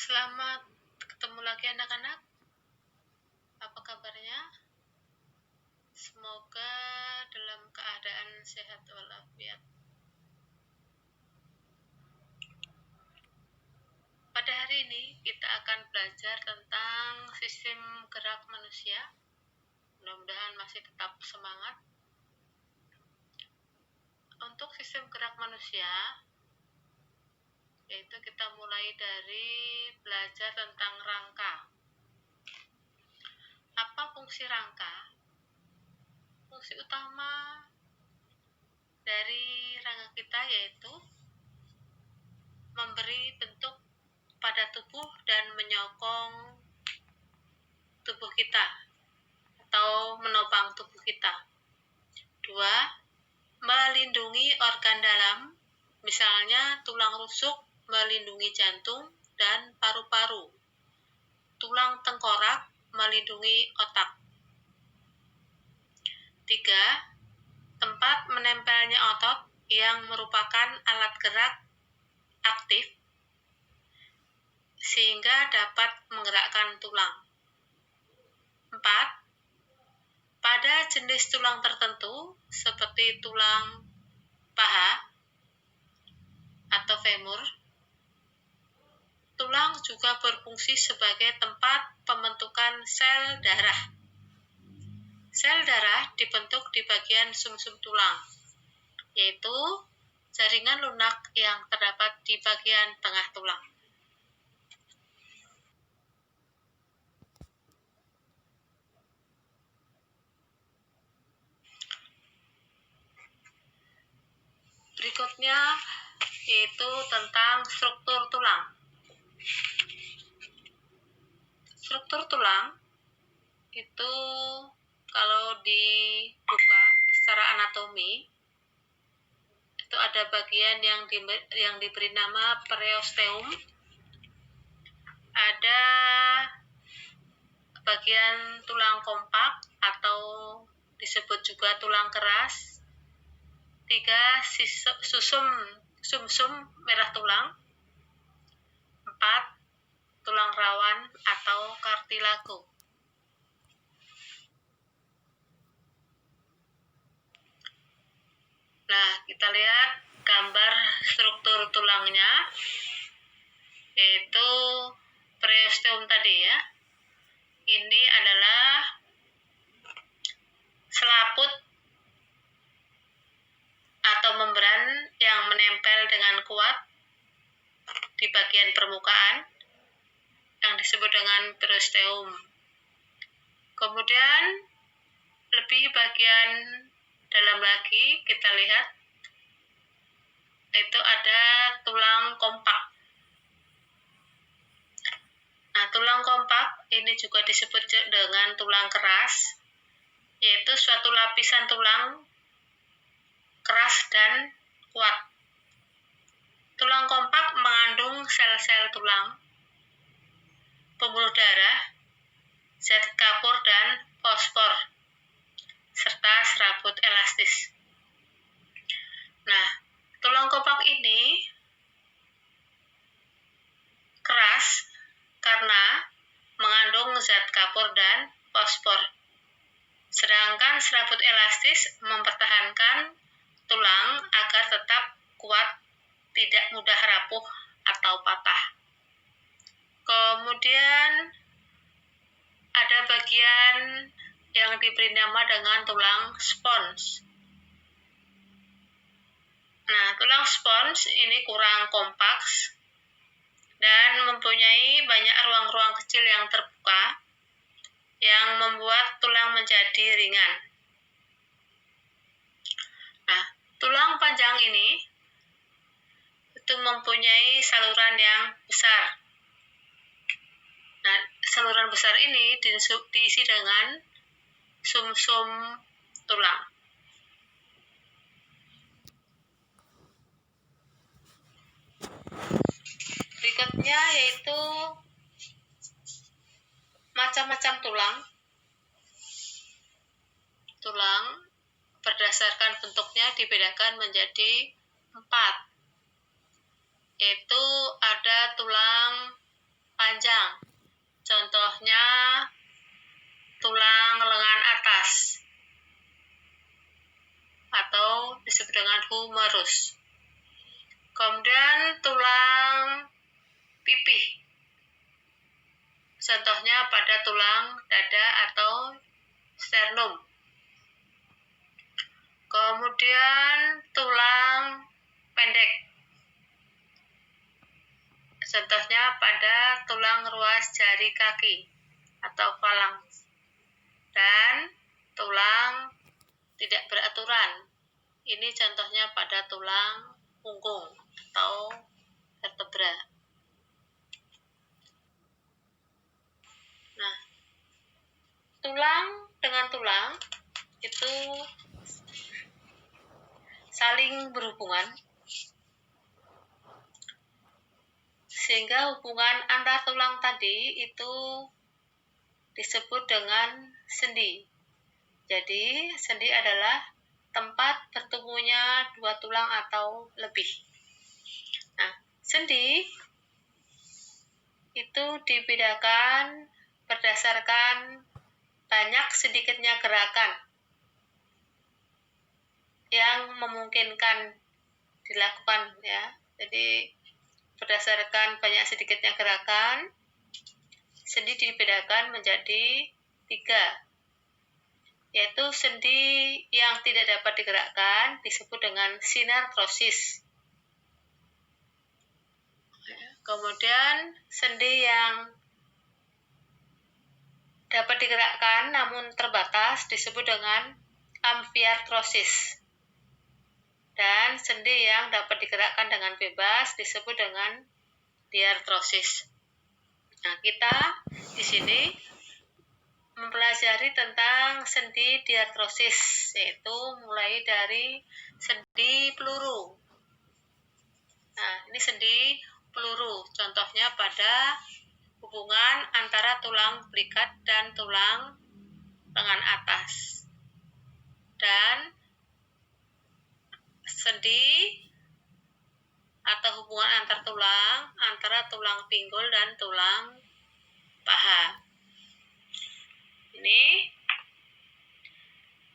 Selamat ketemu lagi anak-anak. Apa kabarnya? Semoga dalam keadaan sehat walafiat. Pada hari ini kita akan belajar tentang sistem gerak manusia. Mudah-mudahan masih tetap semangat. Untuk sistem gerak manusia, yaitu kita mulai dari belajar tentang rangka. Apa fungsi rangka? Fungsi utama dari rangka kita yaitu memberi bentuk pada tubuh dan menyokong tubuh kita atau menopang tubuh kita. 2. Melindungi organ dalam, misalnya tulang rusuk melindungi jantung dan paru-paru. Tulang tengkorak melindungi otak. 3. Tempat menempelnya otot yang merupakan alat gerak aktif sehingga dapat menggerakkan tulang. 4. Pada jenis tulang tertentu seperti tulang paha atau femur, tulang juga berfungsi sebagai tempat pembentukan sel darah. Sel darah dibentuk di bagian sumsum tulang, yaitu jaringan lunak yang terdapat di bagian tengah tulang. Berikutnya yaitu tentang struktur tulang. Struktur tulang itu kalau dibuka secara anatomi itu ada bagian yang diberi nama periosteum, ada bagian tulang kompak atau disebut juga tulang keras, 3. Sumsum merah tulang, 4. Tulang rawan atau kartilago. Nah, kita lihat gambar struktur tulangnya, yaitu periosteum tadi ya. Ini adalah selaput atau membran yang menempel dengan kuat di bagian permukaan yang disebut dengan periosteum. Kemudian lebih bagian dalam lagi kita lihat itu ada tulang kompak. Nah, tulang kompak ini juga disebut dengan tulang keras, yaitu suatu lapisan tulang keras dan kuat. Tulang kompak mengandung sel-sel tulang, pembuluh darah, zat kapur dan fosfor, serta serabut elastis. Nah, tulang kompak ini keras karena mengandung zat kapur dan fosfor. Sedangkan serabut elastis mempertahankan tulang agar tetap kuat, tidak mudah rapuh atau patah. Kemudian ada bagian yang diberi nama dengan tulang spons. Nah, tulang spons ini kurang kompak dan mempunyai banyak ruang-ruang kecil yang terbuka yang membuat tulang menjadi ringan. Nah, tulang panjang ini itu mempunyai saluran yang besar. Nah, saluran besar ini diisi dengan sumsum tulang. Berikutnya yaitu macam-macam tulang. Tulang berdasarkan bentuknya dibedakan menjadi 4, yaitu ada tulang panjang. Contohnya tulang lengan atas atau disebut dengan humerus. Kemudian tulang pipih. Contohnya pada tulang dada atau sternum. Kemudian tulang pendek. Contohnya pada tulang ruas jari kaki atau falanks. Dan tulang tidak beraturan. Ini contohnya pada tulang punggung atau vertebra. Nah, tulang dengan tulang itu saling berhubungan, sehingga hubungan antar tulang tadi itu disebut dengan sendi. Jadi, sendi adalah tempat bertemunya dua tulang atau lebih. Nah, sendi itu dibedakan berdasarkan banyak sedikitnya gerakan yang memungkinkan dilakukan, ya. Jadi berdasarkan banyak sedikitnya gerakan, sendi dibedakan menjadi 3, yaitu sendi yang tidak dapat digerakkan disebut dengan sinartrosis. Kemudian sendi yang dapat digerakkan namun terbatas disebut dengan amfiartrosis. Dan sendi yang dapat digerakkan dengan bebas disebut dengan diartrosis. Nah, kita di sini mempelajari tentang sendi diartrosis, yaitu mulai dari sendi peluru. Nah, ini sendi peluru. Contohnya pada hubungan antara tulang belikat dan tulang lengan atas. Dan sendi atau hubungan antar tulang antara tulang pinggul dan tulang paha. Ini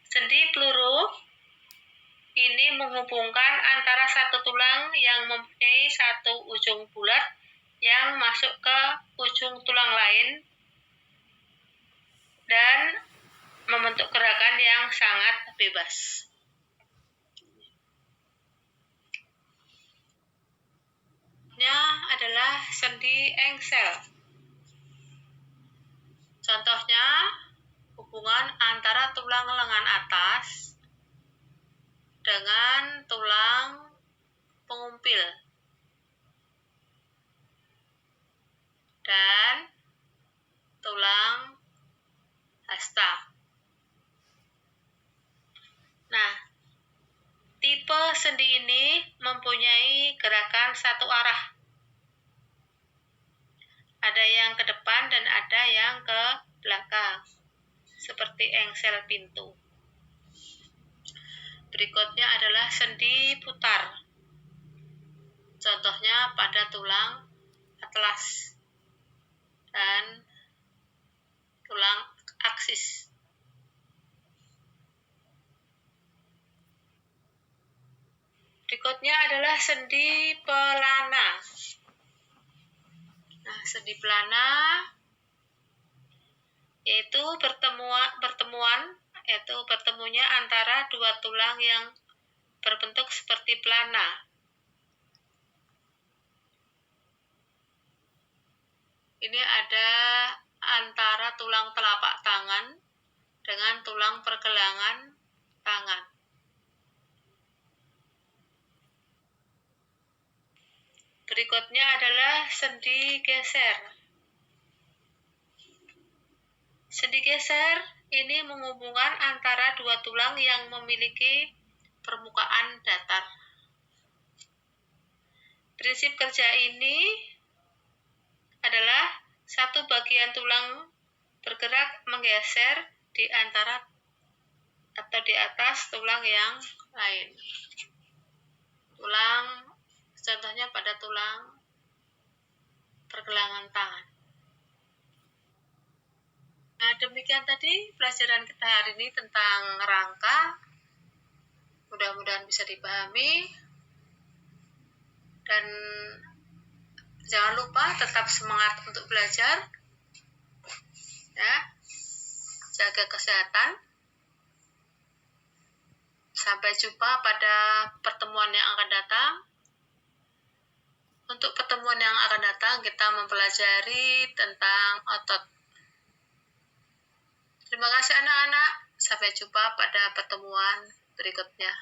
sendi peluru ini menghubungkan antara satu tulang yang mempunyai satu ujung bulat yang masuk ke ujung tulang lain dan membentuk gerakan yang sangat bebas. Adalah sendi engsel. Contohnya hubungan antara tulang lengan atas dengan tulang pengumpil dan tulang hasta. Nah, tipe sendi ini mempunyai gerakan satu arah. Ada yang ke depan dan ada yang ke belakang, seperti engsel pintu. Berikutnya adalah sendi putar. Contohnya pada tulang atlas dan tulang aksis. Berikutnya adalah sendi pelana. Nah, sendi pelana yaitu bertemunya antara dua tulang yang berbentuk seperti pelana. Ini ada antara tulang telapak tangan dengan tulang pergelangan tangan. Berikutnya adalah sendi geser. Sendi geser ini menghubungkan antara dua tulang yang memiliki permukaan datar. Prinsip kerja ini adalah satu bagian tulang bergerak menggeser di antara atau di atas tulang yang lain. Contohnya pada tulang pergelangan tangan. Nah, demikian tadi pelajaran kita hari ini tentang rangka. Mudah-mudahan bisa dipahami. Dan jangan lupa tetap semangat untuk belajar. Ya. Jaga kesehatan. Sampai jumpa pada pertemuan yang akan datang. Untuk pertemuan yang akan datang, kita mempelajari tentang otot. Terima kasih anak-anak. Sampai jumpa pada pertemuan berikutnya.